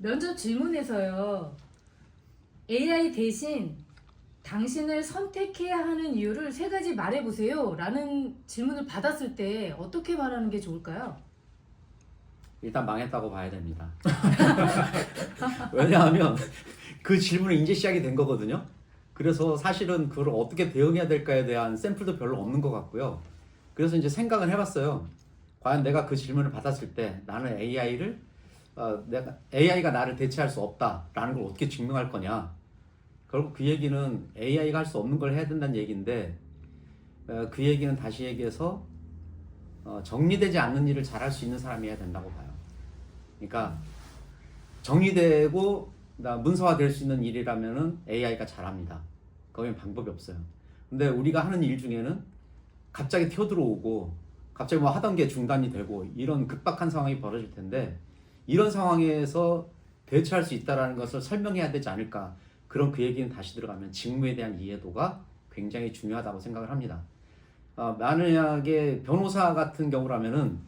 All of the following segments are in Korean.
면접 질문에서요. AI 대신 당신을 선택해야 하는 이유를 세 가지 말해보세요 라는 질문을 받았을 때 어떻게 말하는 게 좋을까요? 일단 망했다고 봐야 됩니다. 왜냐하면 그 질문이 이제 시작이 된 거거든요. 그래서 사실은 그걸 어떻게 대응해야 될까에 대한 샘플도 별로 없는 것 같고요. 그래서 이제 생각을 해봤어요. 과연 내가 그 질문을 받았을 때 나는 AI가 나를 대체할 수 없다라는 걸 어떻게 증명할 거냐. 결국 그 얘기는 AI가 할 수 없는 걸 해야 된다는 얘기인데 그 얘기는 다시 얘기해서 정리되지 않는 일을 잘할 수 있는 사람이 해야 된다고 봐요. 그러니까 정리되고 문서화될 수 있는 일이라면은 AI가 잘합니다. 거기는 방법이 없어요. 근데 우리가 하는 일 중에는 갑자기 튀어들어오고 갑자기 뭐 하던 게 중단이 되고 이런 급박한 상황이 벌어질 텐데 이런 상황에서 대처할 수 있다는 것을 설명해야 되지 않을까. 그런 그 얘기는 다시 들어가면 직무에 대한 이해도가 굉장히 중요하다고 생각을 합니다. 만약에 변호사 같은 경우라면은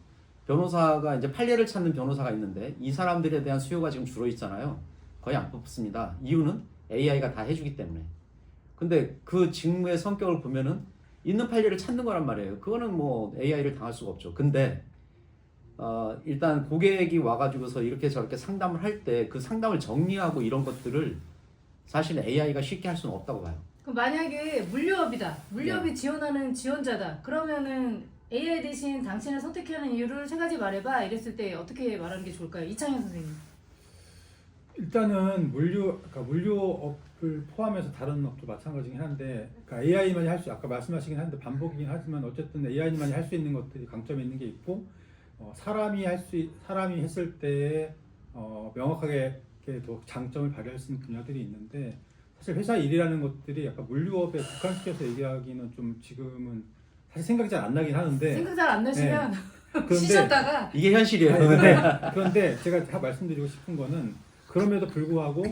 변호사가 이제 판례를 찾는 변호사가 있는데 이 사람들에 대한 수요가 지금 줄어 있잖아요. 거의 안 뽑습니다. 이유는 AI가 다 해주기 때문에. 근데 그 직무의 성격을 보면은 있는 판례를 찾는 거란 말이에요. 그거는 뭐 AI를 당할 수가 없죠. 근데 일단 고객이 와가지고서 이렇게 저렇게 상담을 할 때 그 상담을 정리하고 이런 것들을 사실 AI가 쉽게 할 수는 없다고 봐요. 그럼 만약에 물류업이다. 물류업이 네. 지원하는 지원자다. 그러면은 AI 대신 당신을 선택해야 하는 이유를 세 가지 말해봐. 이랬을 때 어떻게 말하는 게 좋을까요? 이창현 선생님. 일단은 물류업을 포함해서 다른 업도 마찬가지긴 한데, 그러니까 AI만이 할 수, 아까 말씀하시긴 한데 반복이긴 하지만 어쨌든 AI만이 할 수 있는 것들이 강점이 있는 게 있고, 사람이 했을 때 명확하게 이렇게 더 장점을 발휘할 수 있는 분야들이 있는데, 사실 회사 일이라는 것들이 약간 물류업에 국한시켜서 얘기하기는 좀 지금은 사실 생각이 잘 안 나긴 하는데, 생각 잘 안 나시면 그런데 쉬셨다가 이게 현실이에요. 그런데 제가 다 말씀드리고 싶은 거는, 그럼에도 불구하고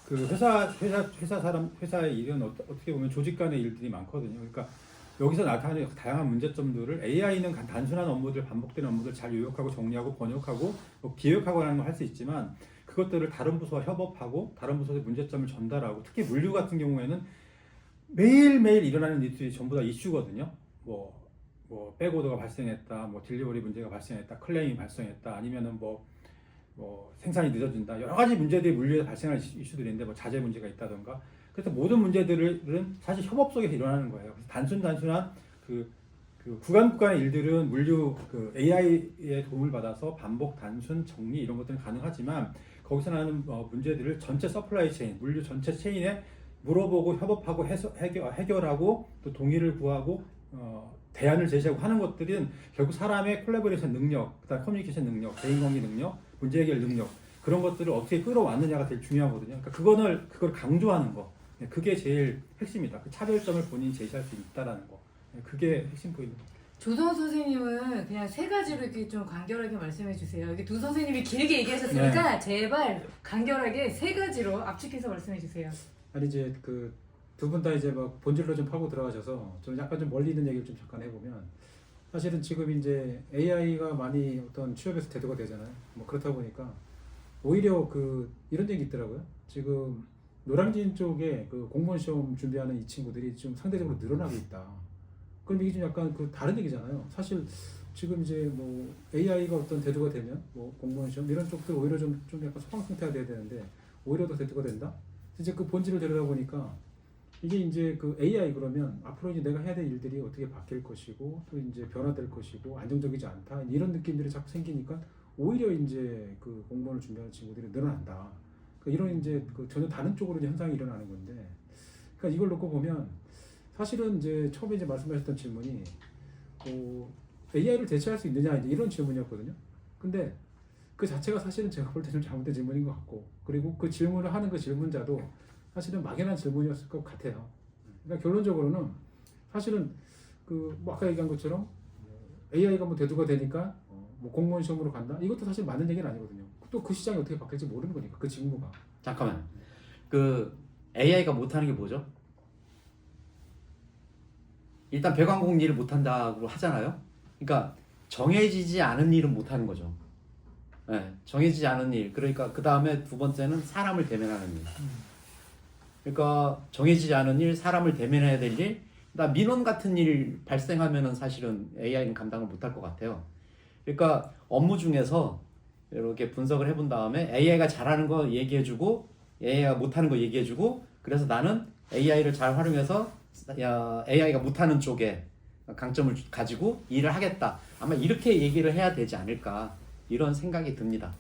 그 회사의 일은 어떻게 보면 조직 간의 일들이 많거든요. 그러니까 여기서 나타나는 다양한 문제점들을 AI는 단순한 업무들, 반복되는 업무들 잘 요약하고 정리하고 번역하고 기획하고 하는 걸 할 수 있지만, 그것들을 다른 부서와 협업하고 다른 부서의 문제점을 전달하고, 특히 물류 같은 경우에는 매일매일 일어나는 일들이 전부 다 이슈거든요. 뭐 백오더가 발생했다, 뭐 딜리버리 문제가 발생했다, 클레임이 발생했다, 아니면은 뭐 생산이 늦어진다, 여러 가지 문제들이 물류에서 발생하는 이슈들인데, 뭐 자재 문제가 있다던가. 그래서 모든 문제들은 사실 협업 속에서 일어나는 거예요. 그래서 단순한 그 구간의 일들은 물류 AI의 도움을 받아서 반복, 단순, 정리 이런 것들은 가능하지만, 거기서 나는 문제들을 전체 서플라이 체인, 물류 전체 체인에 물어보고 협업하고 해결하고 또 동의를 구하고 대안을 제시하고 하는 것들은 결국 사람의 콜라보레이션 능력, 그다음 커뮤니케이션 능력, 대인관계 능력, 문제 해결 능력, 그런 것들을 어떻게 끌어왔느냐가 되게 중요하거든요. 그러니까 그걸 강조하는 거, 그게 제일 핵심이다. 그 차별점을 본인이 제시할 수 있다라는 거, 그게 핵심 포인트입니다. 조성 선생님은 그냥 세 가지로 이렇게 좀 간결하게 말씀해 주세요. 이게 두 선생님이 길게 얘기하셨으니까 제발 간결하게 세 가지로 압축해서 말씀해 주세요. 아니 이제 그 두 분 다 이제 막 본질로 좀 파고 들어가셔서 좀 약간 좀 멀리 있는 얘기를 좀 잠깐 해보면, 사실은 지금 이제 AI가 많이 어떤 취업에서 대두가 되잖아요. 뭐 그렇다 보니까 오히려 이런 얘기 있더라고요. 지금 노량진 쪽에 그 공무원 시험 준비하는 이 친구들이 좀 상대적으로 늘어나고 있다. 그럼 이게 좀 약간 다른 얘기잖아요. 사실 지금 이제 뭐 AI가 어떤 대두가 되면 뭐 공무원 시험 이런 쪽들 오히려 좀 약간 소강 상태가 돼야 되는데 오히려 더 대두가 된다. 이제 그 본질을 들여다 보니까 이게 이제 AI 그러면 앞으로 이제 내가 해야 될 일들이 어떻게 바뀔 것이고 또 이제 변화될 것이고 안정적이지 않다, 이런 느낌들이 자꾸 생기니까 오히려 이제 그 공무원을 준비하는 친구들이 늘어난다. 그러니까 이런 이제 전혀 다른 쪽으로 이제 현상이 일어나는 건데, 그러니까 이걸 놓고 보면 사실은 이제 처음에 이제 말씀하셨던 질문이 AI를 대체할 수 있느냐, 이제 이런 질문이었거든요. 근데 그 자체가 사실은 제가 볼 때 좀 잘못된 질문인 것 같고, 그리고 그 질문을 하는 그 질문자도 사실은 막연한 질문이었을 것 같아요. 그러니까 결론적으로는 사실은 뭐 아까 얘기한 것처럼 AI가 뭐 대두가 되니까 뭐 공무원 시험으로 간다, 이것도 사실 맞는 얘기는 아니거든요. 또 그 시장이 어떻게 바뀔지 모르는 거니까, 그 직무가. 잠깐만. AI가 못하는 게 뭐죠? 일단 배관공 일을 못한다고 하잖아요. 그러니까 정해지지 않은 일은 못하는 거죠. 네, 정해지지 않은 일. 그러니까 그 다음에 두 번째는 사람을 대면하는 일. 그러니까 정해지지 않은 일, 사람을 대면해야 될 일. 나 민원 같은 일 발생하면은 사실은 AI는 감당을 못할 것 같아요. 그러니까 업무 중에서 이렇게 분석을 해본 다음에 AI가 잘하는 거 얘기해주고 AI가 못하는 거 얘기해주고 그래서 나는 AI를 잘 활용해서 AI가 못하는 쪽에 강점을 가지고 일을 하겠다. 아마 이렇게 얘기를 해야 되지 않을까 이런 생각이 듭니다.